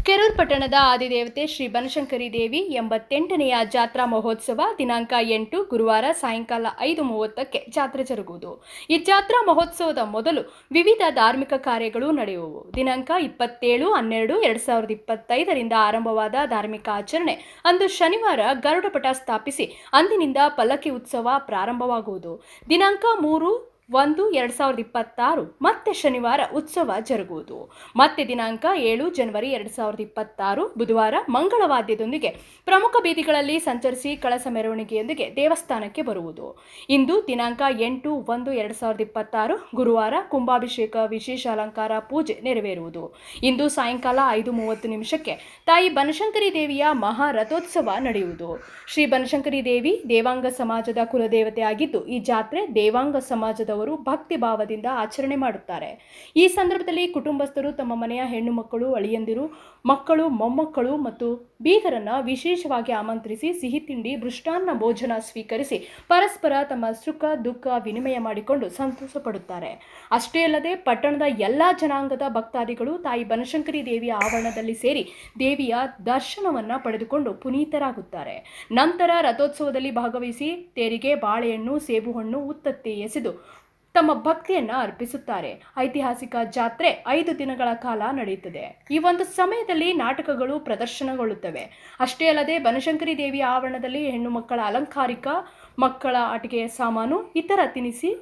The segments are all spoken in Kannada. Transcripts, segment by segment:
ಕೆರೂರು ಪಟ್ಟಣದ ಆದಿದೇವತೆ ಶ್ರೀ ಬನಶಂಕರಿ ದೇವಿ 88ನೆಯ ಜಾತ್ರಾ ಮಹೋತ್ಸವ ದಿನಾಂಕ 8 ಗುರುವಾರ ಸಾಯಂಕಾಲ 5:30ಕ್ಕೆ ಜಾತ್ರೆ ಜರುಗುವುದು. ಈ ಜಾತ್ರಾ ಮಹೋತ್ಸವದ ಮೊದಲು ವಿವಿಧ ಧಾರ್ಮಿಕ ಕಾರ್ಯಗಳು ನಡೆಯುವವು. ದಿನಾಂಕ 27/12/2025ರಿಂದ ಆರಂಭವಾದ ಧಾರ್ಮಿಕ ಆಚರಣೆ ಅಂದು ಶನಿವಾರ ಗರುಡಪಟ ಸ್ಥಾಪಿಸಿ ಅಂದಿನಿಂದ ಪಲ್ಲಕ್ಕಿ ಉತ್ಸವ ಪ್ರಾರಂಭವಾಗುವುದು. ದಿನಾಂಕ 3/1/2026 ಮತ್ತೆ ಶನಿವಾರ ಉತ್ಸವ ಜರುಗುವುದು. ಮತ್ತೆ ದಿನಾಂಕ 7 ಜನವರಿ 2026 ಬುಧವಾರ ಮಂಗಳವಾದ್ಯದೊಂದಿಗೆ ಪ್ರಮುಖ ಬೀದಿಗಳಲ್ಲಿ ಸಂಚರಿಸಿ ಕಳಸ ಮೆರವಣಿಗೆಯೊಂದಿಗೆ ದೇವಸ್ಥಾನಕ್ಕೆ ಬರುವುದು. ಇಂದು ದಿನಾಂಕ 8/1/2026 ಗುರುವಾರ ಕುಂಭಾಭಿಷೇಕ ವಿಶೇಷ ಅಲಂಕಾರ ಪೂಜೆ ನೆರವೇರುವುದು. ಇಂದು ಸಾಯಂಕಾಲ 5:30 ತಾಯಿ ಬನಶಂಕರಿ ದೇವಿಯ ಮಹಾ ರಥೋತ್ಸವ ನಡೆಯುವುದು. ಶ್ರೀ ಬನಶಂಕರಿ ದೇವಿ ದೇವಾಂಗ ಸಮಾಜದ ಕುಲದೇವತೆ ಆಗಿದ್ದು ಈ ಜಾತ್ರೆ ದೇವಾಂಗ ಸಮಾಜದ ಭಕ್ತಿ ಭಾವದಿಂದ ಆಚರಣೆ ಮಾಡುತ್ತಾರೆ. ಈ ಸಂದರ್ಭದಲ್ಲಿ ಕುಟುಂಬಸ್ಥರು ತಮ್ಮ ಮನೆಯ ಹೆಣ್ಣು ಮಕ್ಕಳು, ಅಳಿಯಂದಿರು, ಮಕ್ಕಳು, ಮೊಮ್ಮಕ್ಕಳು ಮತ್ತು ಬೀಗರನ್ನ ವಿಶೇಷವಾಗಿ ಆಮಂತ್ರಿಸಿ ಸಿಹಿ ತಿಂಡಿ, ಮೃಷ್ಟಾನ್ನ ಭೋಜನ ಸ್ವೀಕರಿಸಿ ಪರಸ್ಪರ ತಮ್ಮ ಸುಖ ದುಃಖ ವಿನಿಮಯ ಮಾಡಿಕೊಂಡು ಸಂತೋಷ ಪಡುತ್ತಾರೆ. ಅಷ್ಟೇ ಅಲ್ಲದೆ ಪಟ್ಟಣದ ಎಲ್ಲಾ ಜನಾಂಗದ ಭಕ್ತಾದಿಗಳು ತಾಯಿ ಬನಶಂಕರಿ ದೇವಿಯ ಆವರಣದಲ್ಲಿ ಸೇರಿ ದೇವಿಯ ದರ್ಶನವನ್ನ ಪಡೆದುಕೊಂಡು ಪುನೀತರಾಗುತ್ತಾರೆ. ನಂತರ ರಥೋತ್ಸವದಲ್ಲಿ ಭಾಗವಹಿಸಿ ತೇರಿಗೆ ಬಾಳೆಹಣ್ಣು, ಸೇಬುಹಣ್ಣು, ಉತ್ತತ್ತಿ ಎಸೆದು ತಮ್ಮ ಭಕ್ತಿಯನ್ನು ಅರ್ಪಿಸುತ್ತಾರೆ. ಐತಿಹಾಸಿಕ ಜಾತ್ರೆ 5 ದಿನಗಳ ಕಾಲ ನಡೆಯುತ್ತದೆ. ಈ ಒಂದು ಸಮಯದಲ್ಲಿ ನಾಟಕಗಳು ಪ್ರದರ್ಶನಗೊಳ್ಳುತ್ತವೆ. ಅಷ್ಟೇ ಅಲ್ಲದೆ ಬನಶಂಕರಿ ದೇವಿಯ ಆವರಣದಲ್ಲಿ ಹೆಣ್ಣು ಮಕ್ಕಳ ಅಲಂಕಾರಿಕ, ಮಕ್ಕಳ ಆಟಿಕೆಯ ಸಾಮಾನು, ಇತರ ತಿನಿಸಿ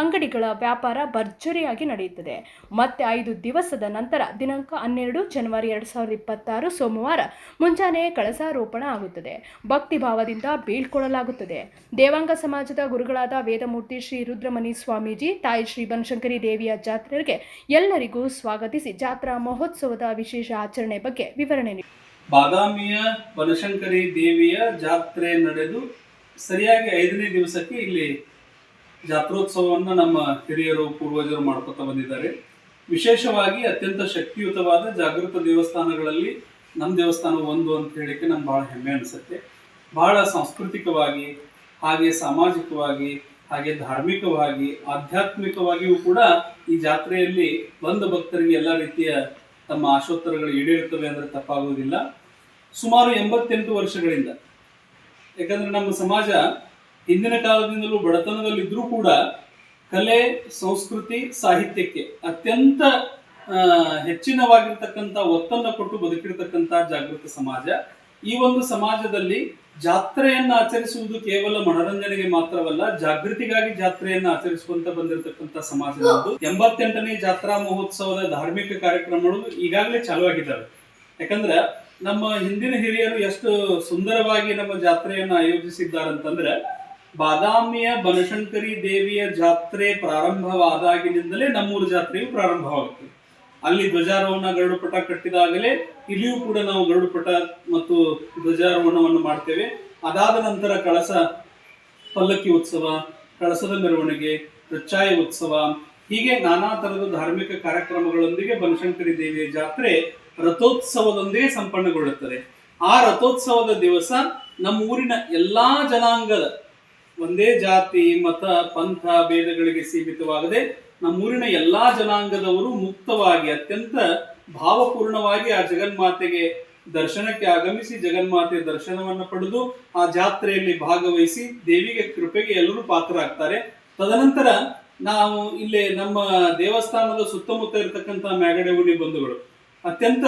ಅಂಗಡಿಗಳ ವ್ಯಾಪಾರ ಭರ್ಜರಿಯಾಗಿ ನಡೆಯುತ್ತದೆ. ಮತ್ತೆ 5 ದಿವಸದ ನಂತರ ದಿನಾಂಕ 12 ಜನವರಿ 2026 ಸೋಮವಾರ ಮುಂಜಾನೆ ಕಳಸಾರೋಪಣ ಆಗುತ್ತದೆ. ಭಕ್ತಿ ಭಾವದಿಂದ ಬೀಳ್ಕೊಡಲಾಗುತ್ತದೆ. ದೇವಾಂಗ ಸಮಾಜದ ಗುರುಗಳಾದ ವೇದಮೂರ್ತಿ ಶ್ರೀ ರುದ್ರಮುನಿ ಸ್ವಾಮೀಜಿ ತಾಯಿ ಶ್ರೀ ಬನಶಂಕರಿ ದೇವಿಯ ಜಾತ್ರೆಗೆ ಎಲ್ಲರಿಗೂ ಸ್ವಾಗತಿಸಿ ಜಾತ್ರಾ ಮಹೋತ್ಸವದ ವಿಶೇಷ ಆಚರಣೆ ಬಗ್ಗೆ ವಿವರಣೆ ನೀಡಿ. ಬಾದಾಮಿಯ ಬನಶಂಕರಿ ದೇವಿಯ ಜಾತ್ರೆ ನಡೆದು ಸರಿಯಾಗಿ 5ನೇ ದಿವಸಕ್ಕೆ ಇಲ್ಲಿ ಜಾತ್ರೋತ್ಸವವನ್ನು ನಮ್ಮ ಹಿರಿಯರು ಪೂರ್ವಜರು ಮಾಡ್ಕೊತಾ ಬಂದಿದ್ದಾರೆ. ವಿಶೇಷವಾಗಿ ಅತ್ಯಂತ ಶಕ್ತಿಯುತವಾದ ಜಾಗೃತ ದೇವಸ್ಥಾನಗಳಲ್ಲಿ ನಮ್ಮ ದೇವಸ್ಥಾನ ಒಂದು ಅಂತ ಹೇಳಿಕ್ಕೆ ನಮ್ಗೆ ಭಾಳ ಹೆಮ್ಮೆ ಅನಿಸುತ್ತೆ. ಬಹಳ ಸಾಂಸ್ಕೃತಿಕವಾಗಿ, ಹಾಗೆ ಸಾಮಾಜಿಕವಾಗಿ, ಹಾಗೆ ಧಾರ್ಮಿಕವಾಗಿ, ಆಧ್ಯಾತ್ಮಿಕವಾಗಿಯೂ ಕೂಡ ಈ ಜಾತ್ರೆಯಲ್ಲಿ ಬಂದ ಭಕ್ತರಿಗೆ ಎಲ್ಲ ರೀತಿಯ ತಮ್ಮ ಆಶೋತ್ತರಗಳು ಈಡೇರುತ್ತವೆ ಅಂದರೆ ತಪ್ಪಾಗುವುದಿಲ್ಲ. ಸುಮಾರು 88 ವರ್ಷಗಳಿಂದ, ಯಾಕಂದ್ರೆ ನಮ್ಮ ಸಮಾಜ ಹಿಂದಿನ ಕಾಲದಿಂದಲೂ ಬಡತನದಲ್ಲಿದ್ದರೂ ಕೂಡ ಕಲೆ, ಸಂಸ್ಕೃತಿ, ಸಾಹಿತ್ಯಕ್ಕೆ ಅತ್ಯಂತ ಹೆಚ್ಚಿನವಾಗಿರ್ತಕ್ಕಂಥ ಒತ್ತನ್ನು ಕೊಟ್ಟು ಬದುಕಿರ್ತಕ್ಕಂಥ ಜಾಗೃತ ಸಮಾಜ. ಈ ಒಂದು ಸಮಾಜದಲ್ಲಿ ಜಾತ್ರೆಯನ್ನು ಆಚರಿಸುವುದು ಕೇವಲ ಮನೋರಂಜನೆಗೆ ಮಾತ್ರವಲ್ಲ, ಜಾಗೃತಿಗಾಗಿ ಜಾತ್ರೆಯನ್ನು ಆಚರಿಸುವಂತ ಬಂದಿರತಕ್ಕಂಥ ಸಮಾಜ. 88ನೇ ಜಾತ್ರಾ ಮಹೋತ್ಸವದ ಧಾರ್ಮಿಕ ಕಾರ್ಯಕ್ರಮಗಳು ಈಗಾಗಲೇ ಚಾಲುವಾಗಿದ್ದಾವೆ. ಯಾಕಂದ್ರೆ ನಮ್ಮ ಹಿಂದಿನ ಹಿರಿಯರು ಎಷ್ಟು ಸುಂದರವಾಗಿ ನಮ್ಮ ಜಾತ್ರೆಯನ್ನು ಆಯೋಜಿಸಿದ್ದಾರಂತಂದ್ರೆ, ಬಾದಾಮಿಯ ಬನಶಂಕರಿ ದೇವಿಯ ಜಾತ್ರೆ ಪ್ರಾರಂಭವಾದಾಗಿನಿಂದಲೇ ನಮ್ಮೂರು ಜಾತ್ರೆಯು ಪ್ರಾರಂಭವಾಗುತ್ತದೆ. ಅಲ್ಲಿ ಧ್ವಜಾರೋಹಣ ಗರುಡಪಟ ಕಟ್ಟಿದಾಗಲೇ ಇಲ್ಲಿಯೂ ಕೂಡ ನಾವು ಗರುಡಪಟ ಮತ್ತು ಧ್ವಜಾರೋಹಣವನ್ನು ಮಾಡ್ತೇವೆ. ಅದಾದ ನಂತರ ಕಳಸ ಪಲ್ಲಕ್ಕಿ ಉತ್ಸವ, ಕಳಸದ ಮೆರವಣಿಗೆ, ರಚ್ಚಾಯ ಉತ್ಸವ, ಹೀಗೆ ನಾನಾ ತರದ ಧಾರ್ಮಿಕ ಕಾರ್ಯಕ್ರಮಗಳೊಂದಿಗೆ ಬನಶಂಕರಿ ದೇವಿಯ ಜಾತ್ರೆ ರಥೋತ್ಸವದೊಂದಿಗೆ ಸಂಪನ್ನಗೊಳ್ಳುತ್ತದೆ. ಆ ರಥೋತ್ಸವದ ದಿವಸ ನಮ್ಮ ಊರಿನ ಎಲ್ಲಾ ಜನಾಂಗದ, ಒಂದೇ ಜಾತಿ ಮತ ಪಂಥ ಭೇದಗಳಿಗೆ ಸೀಮಿತವಾಗದೆ ನಮ್ಮೂರಿನ ಎಲ್ಲಾ ಜನಾಂಗದವರು ಮುಕ್ತವಾಗಿ ಅತ್ಯಂತ ಭಾವಪೂರ್ಣವಾಗಿ ಆ ಜಗನ್ಮಾತೆಗೆ ದರ್ಶನಕ್ಕೆ ಆಗಮಿಸಿ ಜಗನ್ಮಾತೆಯ ದರ್ಶನವನ್ನು ಪಡೆದು ಆ ಜಾತ್ರೆಯಲ್ಲಿ ಭಾಗವಹಿಸಿ ದೇವಿಗೆ ಕೃಪೆಗೆ ಎಲ್ಲರೂ ಪಾತ್ರರಾಗ್ತಾರೆ. ತದನಂತರ ನಾವು ಇಲ್ಲಿ ನಮ್ಮ ದೇವಸ್ಥಾನದ ಸುತ್ತಮುತ್ತ ಇರತಕ್ಕಂಥ ಮ್ಯಾಗಡೆ ಉನಿ ಬಂಧುಗಳು ಅತ್ಯಂತ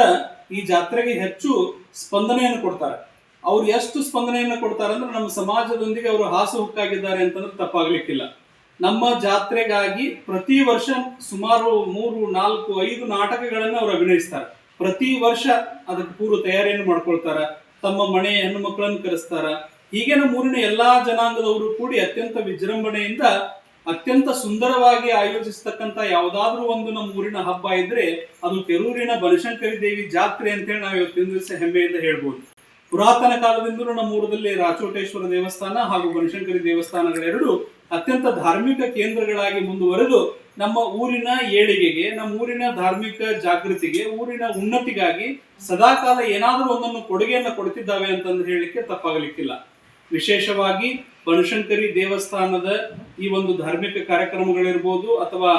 ಈ ಜಾತ್ರೆಗೆ ಹೆಚ್ಚು ಸ್ಪಂದನೆಯನ್ನು ಕೊಡ್ತಾರೆ. ಅವ್ರು ಎಷ್ಟು ಸ್ಪಂದನೆಯನ್ನು ಕೊಡ್ತಾರೆ ಅಂದ್ರೆ ನಮ್ಮ ಸಮಾಜದೊಂದಿಗೆ ಅವರು ಹಾಸುಹೊಕ್ಕಾಗಿದ್ದಾರೆ ಅಂತಂದ್ರೆ ತಪ್ಪಾಗ್ಲಿಕ್ಕಿಲ್ಲ. ನಮ್ಮ ಜಾತ್ರೆಗಾಗಿ ಪ್ರತಿ ವರ್ಷ ಸುಮಾರು 3, 4, 5 ನಾಟಕಗಳನ್ನು ಅವರು ಅಭಿನಯಿಸ್ತಾರೆ. ಪ್ರತಿ ವರ್ಷ ಅದಕ್ಕೆ ಪೂರ್ವ ತಯಾರಿಯನ್ನು ಮಾಡ್ಕೊಳ್ತಾರ, ತಮ್ಮ ಮನೆಯ ಹೆಣ್ಣು ಮಕ್ಕಳನ್ನು ಕರೆಸ್ತಾರ. ಹೀಗೆ ನಮ್ಮ ಊರಿನ ಎಲ್ಲಾ ಜನಾಂಗದವರು ಕೂಡಿ ಅತ್ಯಂತ ವಿಜೃಂಭಣೆಯಿಂದ ಅತ್ಯಂತ ಸುಂದರವಾಗಿ ಆಯೋಜಿಸ್ತಕ್ಕಂಥ ಯಾವುದಾದ್ರೂ ಒಂದು ನಮ್ಮ ಊರಿನ ಹಬ್ಬ ಇದ್ರೆ ಅದು ಕೆರೂರಿನ ಬನಶಂಕರಿ ದೇವಿ ಜಾತ್ರೆ ಅಂತೇಳಿ ನಾವು ಇವತ್ತಿನ ದಿವಸ ಹೆಮ್ಮೆಯಿಂದ ಹೇಳ್ಬೋದು. ಪುರಾತನ ಕಾಲದಿಂದಲೂ ನಮ್ಮ ಊರದಲ್ಲಿ ರಾಚೋಟೇಶ್ವರ ದೇವಸ್ಥಾನ ಹಾಗೂ ಬನಶಂಕರಿ ದೇವಸ್ಥಾನಗಳೆರಡು ಅತ್ಯಂತ ಧಾರ್ಮಿಕ ಕೇಂದ್ರಗಳಾಗಿ ಮುಂದುವರೆದು ನಮ್ಮ ಊರಿನ ಏಳಿಗೆಗೆ, ನಮ್ಮ ಊರಿನ ಧಾರ್ಮಿಕ ಜಾಗೃತಿಗೆ, ಊರಿನ ಉನ್ನತಿಗಾಗಿ ಸದಾಕಾಲ ಏನಾದರೂ ಒಂದನ್ನು ಕೊಡುಗೆಯನ್ನು ಕೊಡ್ತಿದ್ದಾವೆ ಅಂತಂದು ಹೇಳಲಿಕ್ಕೆ ತಪ್ಪಾಗಲಿಕ್ಕಿಲ್ಲ. ವಿಶೇಷವಾಗಿ ಬನಶಂಕರಿ ದೇವಸ್ಥಾನದ ಈ ಒಂದು ಧಾರ್ಮಿಕ ಕಾರ್ಯಕ್ರಮಗಳಿರ್ಬೋದು ಅಥವಾ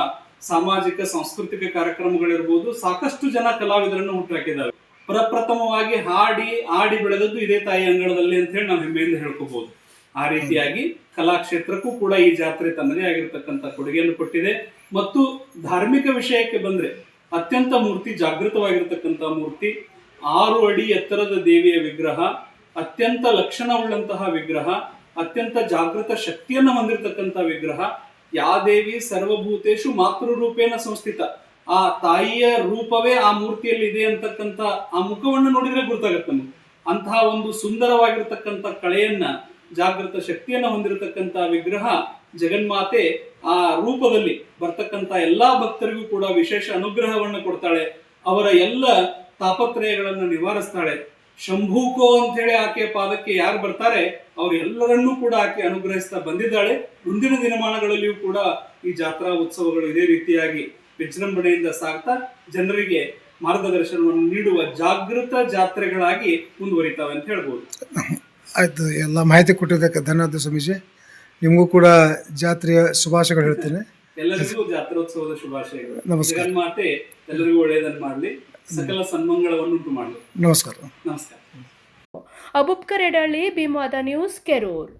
ಸಾಮಾಜಿಕ ಸಾಂಸ್ಕೃತಿಕ ಕಾರ್ಯಕ್ರಮಗಳಿರ್ಬೋದು, ಸಾಕಷ್ಟು ಜನ ಕಲಾವಿದರನ್ನು ಹುಟ್ಟುಹಾಕಿದ್ದಾರೆ. ಪ್ರಪ್ರಥಮವಾಗಿ ಆಡಿ ಬೆಳೆದದ್ದು ಇದೇ ತಾಯಿ ಅಂಗಳದಲ್ಲಿ ಅಂತ ಹೇಳಿ ನಾವು ಹೆಮ್ಮೆಯಿಂದ ಹೇಳ್ಕೋಬಹುದು. ಆ ರೀತಿಯಾಗಿ ಕಲಾಕ್ಷೇತ್ರಕ್ಕೂ ಕೂಡ ಈ ಜಾತ್ರೆ ತನ್ನದೇ ಆಗಿರತಕ್ಕಂತ ಕೊಡುಗೆಯನ್ನು ಕೊಟ್ಟಿದೆ. ಮತ್ತು ಧಾರ್ಮಿಕ ವಿಷಯಕ್ಕೆ ಬಂದ್ರೆ ಅತ್ಯಂತ ಮೂರ್ತಿ ಜಾಗೃತವಾಗಿರತಕ್ಕಂತ ಮೂರ್ತಿ, 6 ಅಡಿ ಎತ್ತರದ ದೇವಿಯ ವಿಗ್ರಹ, ಅತ್ಯಂತ ಲಕ್ಷಣವುಳ್ಳಂತಹ ವಿಗ್ರಹ, ಅತ್ಯಂತ ಜಾಗೃತ ಶಕ್ತಿಯನ್ನು ಹೊಂದಿರತಕ್ಕಂತ ವಿಗ್ರಹ. ಯಾ ದೇವಿ ಸರ್ವಭೂತೇಶು ಮಾತೃರೂಪೇಣ ಸಂಸ್ಥಿತ, ಆ ತಾಯಿಯ ರೂಪವೇ ಆ ಮೂರ್ತಿಯಲ್ಲಿ ಇದೆ ಅಂತಕ್ಕಂಥ ಆ ಮುಖವನ್ನು ನೋಡಿದ್ರೆ ಗೊತ್ತಾಗತ್ತೆ ನಮಗೆ. ಅಂತಹ ಒಂದು ಸುಂದರವಾಗಿರ್ತಕ್ಕಂಥ ಕಳೆಯನ್ನ, ಜಾಗೃತ ಶಕ್ತಿಯನ್ನು ಹೊಂದಿರತಕ್ಕಂಥ ವಿಗ್ರಹ ಜಗನ್ಮಾತೆ ಆ ರೂಪದಲ್ಲಿ ಬರ್ತಕ್ಕಂಥ ಎಲ್ಲಾ ಭಕ್ತರಿಗೂ ಕೂಡ ವಿಶೇಷ ಅನುಗ್ರಹವನ್ನು ಕೊಡ್ತಾಳೆ. ಅವರ ಎಲ್ಲ ತಾಪತ್ರಯಗಳನ್ನು ನಿವಾರಿಸ್ತಾಳೆ. ಶಂಭೂಕೋ ಅಂತ ಹೇಳಿ ಆಕೆಯ ಪಾದಕ್ಕೆ ಯಾರು ಬರ್ತಾರೆ ಅವರೆಲ್ಲರನ್ನೂ ಕೂಡ ಆಕೆ ಅನುಗ್ರಹಿಸ್ತಾ ಬಂದಿದ್ದಾಳೆ. ಮುಂದಿನ ದಿನಮಾನಗಳಲ್ಲಿಯೂ ಕೂಡ ಈ ಜಾತ್ರಾ ಉತ್ಸವಗಳು ಇದೇ ರೀತಿಯಾಗಿ ವಿಜೃಂಭಣೆಯಿಂದ ಸಾಗ್ತಾ ಜನರಿಗೆ ಮಾರ್ಗದರ್ಶನವನ್ನು ನೀಡುವ ಜಾಗೃತ ಜಾತ್ರೆಗಳಾಗಿ ಮುಂದುವರಿತಾವೆ ಅಂತ ಹೇಳ್ಬೋದು. ಆಯಿತು, ಎಲ್ಲ ಮಾಹಿತಿ ಕೊಟ್ಟಿದ್ದಕ್ಕೆ ಧನ್ಯವಾದ ಸ್ವಾಮೀಜಿ. ನಿಮಗೂ ಕೂಡ ಜಾತ್ರೆಯ ಶುಭಾಶಯಗಳು ಹೇಳ್ತೇನೆ. ಎಲ್ಲರಿಗೂ ಜಾತ್ರೋತ್ಸವದ ಶುಭಾಶಯಗಳು. ನಮಸ್ಕಾರ. ಜಗನ್ಮಾತೆ ಎಲ್ಲರಿಗೂ ಒಳ್ಳೆಯದನ್ನು ಮಾಡಲಿ, ಸಕಲ ಸನ್ಮಂಗಳವನ್ನುಂಟು ಮಾಡಲಿ. ನಮಸ್ಕಾರ. ನಮಸ್ಕಾರ. ಅಬೂಬ್ಕರ್ ಎಡಳ್ಳಿ, ಭೀಮವಾದ ನ್ಯೂಸ್, ಕೆರೂರ್.